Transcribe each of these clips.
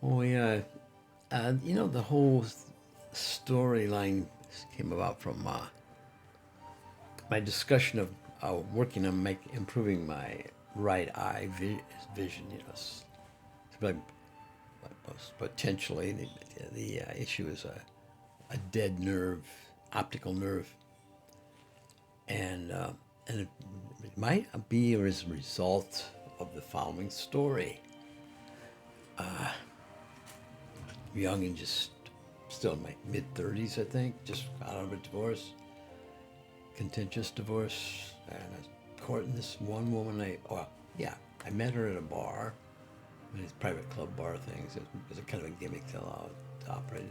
Oh yeah, the whole storyline came about from my discussion of working on improving my right eye vision. But potentially the issue is a dead nerve, optical nerve, and it might be as a result of the following story. Young and just still in my mid 30s, I think, just got out of a divorce, contentious divorce, and I was courting this one woman. I met her at a bar, one of these private club bar things. It was a kind of a gimmick to allow it to operate.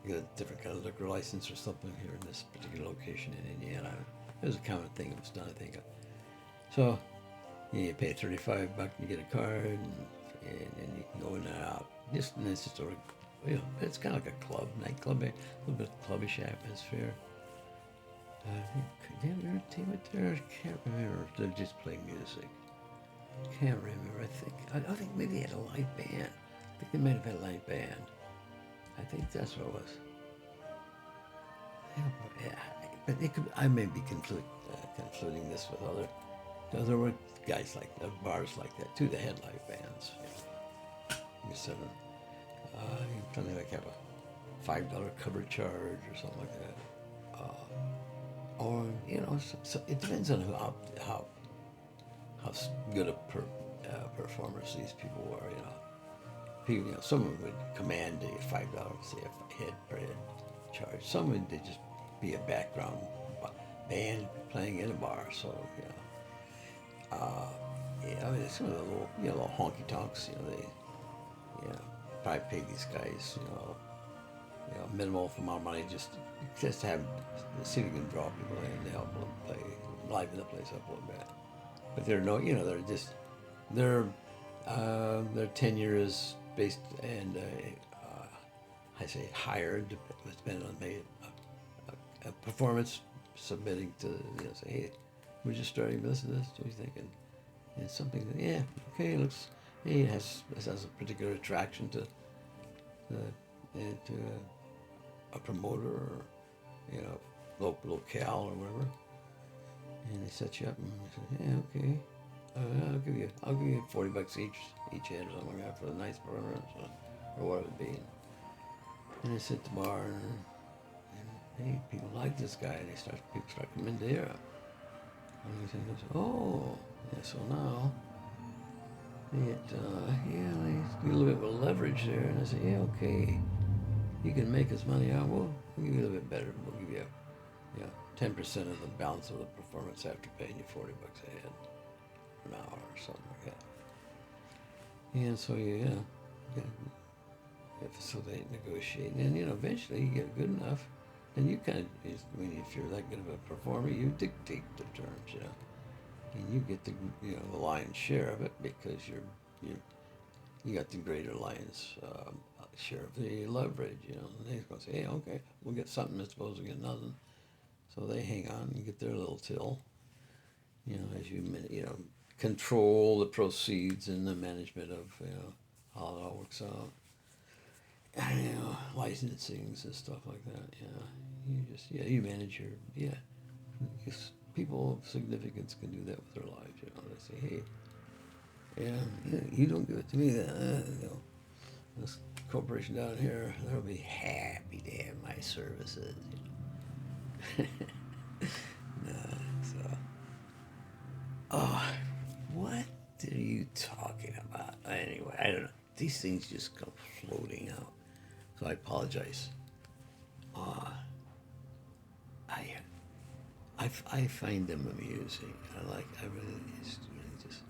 You get a different kind of liquor license or something here in this particular location in Indiana. It was a common thing that was done, I think. So you pay $35, you get a card, and you can go in and out. And it's just it's kind of like a club, nightclub, a little bit clubbish atmosphere. Did you have entertainment there? I can't remember. They just play music. Can't remember. I think maybe they had a live band. I think they might have had a live band. I think that's what it was. Yeah, but it could. I may be conflating this with other. There were guys like that, bars like that too. They had live bands. Seven. Something like have a $5 cover charge or something like that. Or so it depends on how good a performers these people were. Some of them would command a $5, say a head per head charge. Some would they just be a background band playing in a bar. So I mean some of the little honky tonks. They probably pay these guys minimal amount of money just to have see if you can draw people in to help them play, liven the place up a little bit. But their tenure is based and I say hired depending on a performance submitting to say hey, we're just starting this and this. What do you think? And it's something that okay, it looks it has a particular attraction to a promoter or locale or whatever, and they set you up and they say, okay, I'll give you $40 each head or something like that for a nice performance or whatever it be. And they sit at the bar and hey, people like this guy. And people start coming to here. And they say, oh, yeah. So now they get a little bit of leverage there, and I say, okay, you can make us money out. We'll give you a little bit better. We'll give you 10% of the balance of the performance after paying you $40 a head an hour or something like that. And so you facilitate negotiating, and eventually you get good enough, and you kind of, if you're that good of a performer, you dictate the terms, and you get the lion's share of it because you got the greater lion's share of the leverage, and they're going to say, hey, okay, we'll get something as opposed to get nothing. So they hang on and get their little till, as you control the proceeds and the management of how it all works out. Licensings and stuff like that. You manage your people of significance can do that with their lives. They say, hey, you don't give it to me, then this corporation down here, they'll be happy to have my services. So, what are you talking about? Anyway, I don't know. These things just come floating out. So I apologize. I I find them amusing. I really just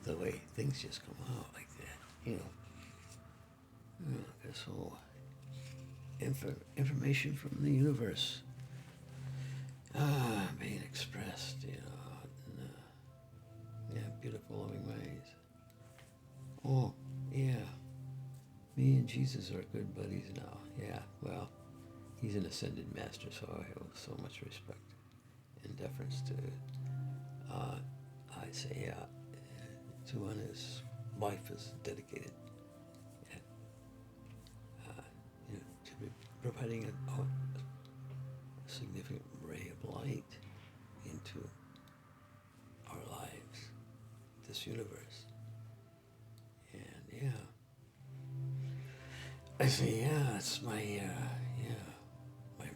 the way things just come out like that. This whole information from the universe being expressed. Beautiful loving ways. Oh, yeah. Me and Jesus are good buddies now. Yeah, well, he's an ascended master, so I have so much respect and deference to, I say, to one his life is dedicated providing a significant ray of light into our lives, this universe. And yeah, I say, yeah, it's my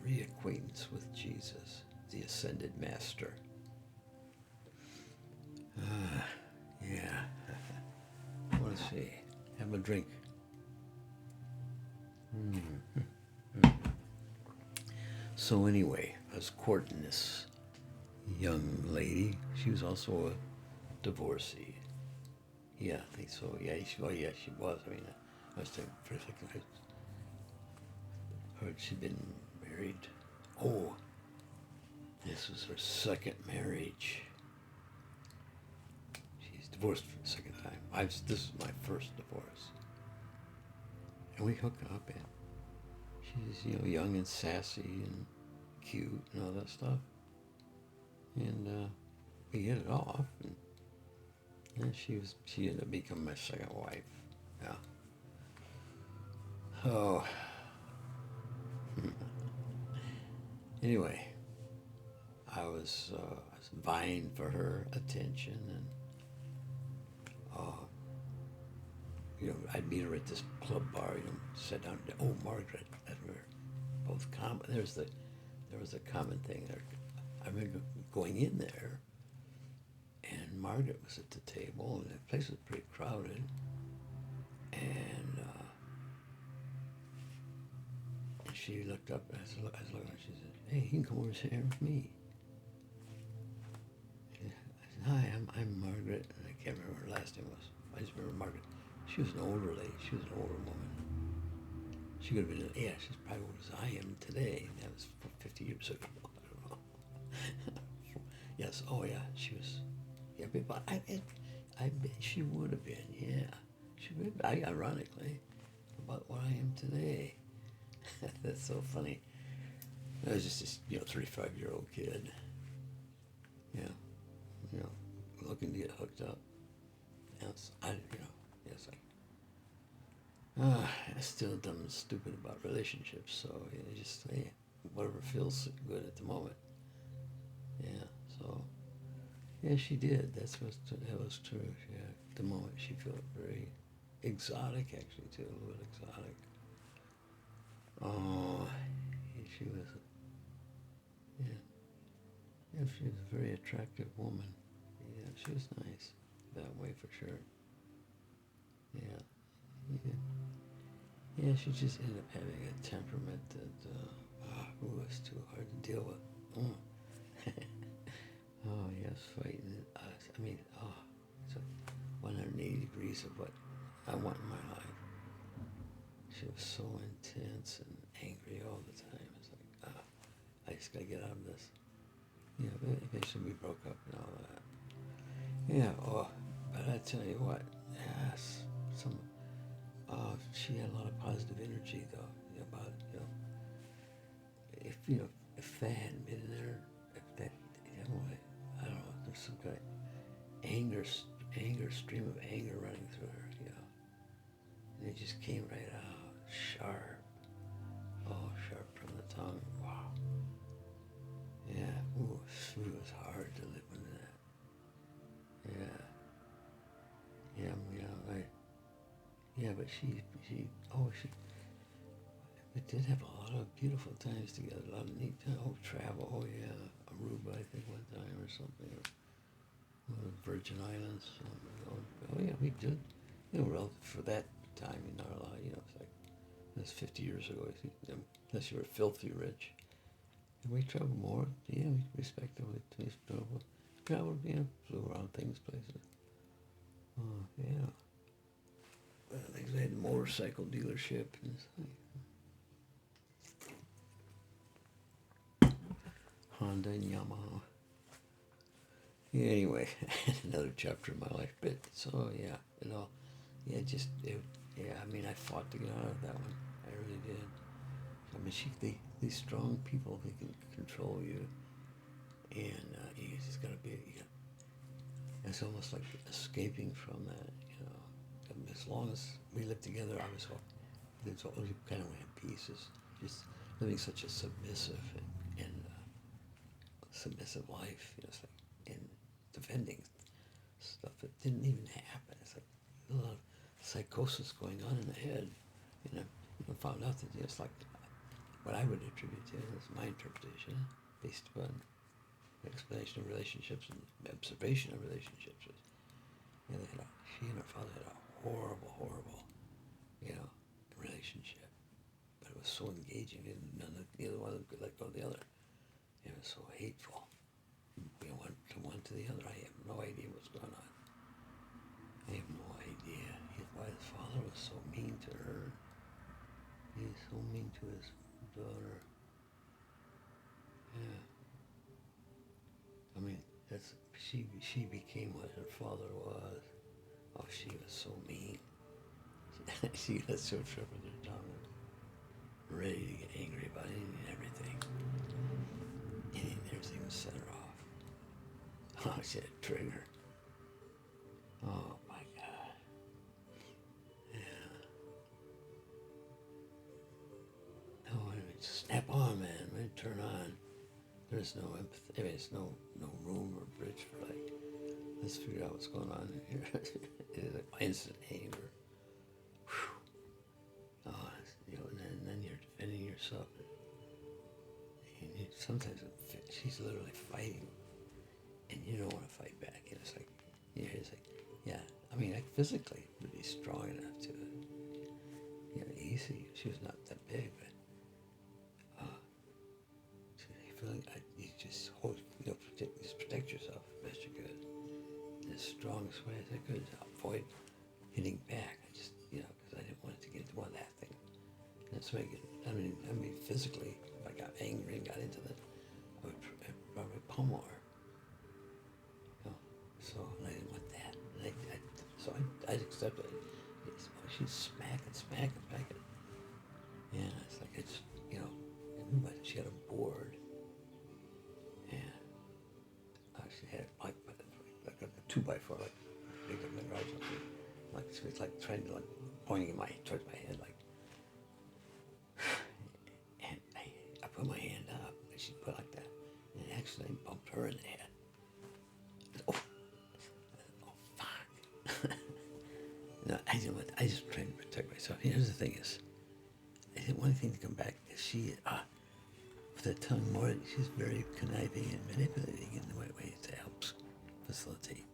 reacquaintance with Jesus, the ascended master. Yeah. I want to see. Have a drink. So anyway, I was courting this young lady. She was also a divorcee. Yeah, I think so. Yeah, she was. I mean, I was thinking for a second. I heard she'd been married. Oh, this was her second marriage. She's divorced for the second time. This is my first divorce. And we hook up, and she's, young and sassy and cute and all that stuff. And we hit it off, and she ended up becoming my second wife. Yeah. Oh. Anyway, I was vying for her attention, and I'd meet her at this club bar. Sit down. Oh, Margaret, that were both common. There was a common thing there. I remember going in there, and Margaret was at the table, and the place was pretty crowded, and she looked up, and I was looking at her, she said, "Hey, you can come over here with me." I said, "Hi, I'm Margaret," and I can't remember her last name was. I just remember Margaret. She was an older lady. She was an older woman. She could have been, she's probably old as I am today. That was 50 years ago. I don't know. Yes, oh yeah, she was. Yeah, but I bet she would have been, yeah. She would have been, ironically, about what I am today. That's so funny. I was just this, 35-year-old kid. Yeah, looking to get hooked up. Yes, yes, I still dumb and stupid about relationships, so just whatever feels good at the moment. Yeah, so she did. That was true. Yeah, at the moment she felt very exotic, actually, too, a little exotic. Oh, she was, she was a very attractive woman. Yeah, she was nice that way for sure. Yeah. Yeah, she just ended up having a temperament that was too hard to deal with. Oh, yes, fighting us. I mean, it's like 180 degrees of what I want in my life. She was so intense and angry all the time. It's like, I just got to get out of this. Yeah, but eventually we broke up and all that. Yeah, but I tell you what, yes, she had a lot of positive energy, though, about, if that hadn't been there, if that, I don't know, there's some kind of stream of anger running through her, and it just came right out, sharp from the tongue, wow. Yeah, it was hard to live with that. But she we did have a lot of beautiful times together, a lot of neat travel, Aruba, I think, one time or something, or Virgin Islands, we did, relative for that time in our life, it's like, that's 50 years ago, I think, unless you were filthy rich. And we traveled more, we respectively traveled, flew around things, places. Oh, yeah. I think they had a motorcycle dealership and Honda and Yamaha. Yeah, anyway, another chapter of my life. But so I mean, I fought to get out of that one. I really did. I mean, these strong people, they can control you, and you just gotta be. It's almost like escaping from that. As long as we lived together, I was kind of went in pieces. just living such a submissive and submissive life, it's like, and defending stuff that didn't even happen. It's like a lot of psychosis going on in the head. You know, found out that it's like what I would attribute to is my interpretation, based upon explanation of relationships and observation of relationships. She and her father had a horrible, horrible, relationship. But it was so engaging, and neither one of them could let go of the other. It was so hateful. One to the other. I have no idea what's going on. I have no idea why his father was so mean to her. He was so mean to his daughter. Yeah. I mean, she became what her father was. Oh, she was so mean. She got so sharp with her tongue, ready to get angry about anything and everything. Everything would set her off. Oh, she had a trigger. Oh my God. Yeah. Oh, it would snap on, man. It would turn on. There's no empathy. I mean, there's no room or bridge for like, let's figure out what's going on here. It's like instant anger. Whew. Oh, and then you're defending yourself. And sometimes she's literally fighting, and you don't want to fight back. And it's like, yeah. I mean, like physically, would be strong enough to, easy. She was not that big, but you just hold, protect yourself as best you could in the strongest way as I could to avoid hitting back. I just, because I didn't want it to get into one of that thing. That's why I mean, physically, if I got angry and got into that, I would probably pummel her. So I didn't want that. So I accepted it. She's smacking. And it's like, she had a board. And she had like a 2x4, like bigger than the garage. Like she was like trying to pointing towards my head, like. And I put my hand up, and she put like that, and it actually bumped her in the head. Oh fuck! No, I just trying to protect myself. Here's the thing is, I didn't want anything to come back. She, with her tongue more, she's very conniving and manipulating in the way that helps facilitate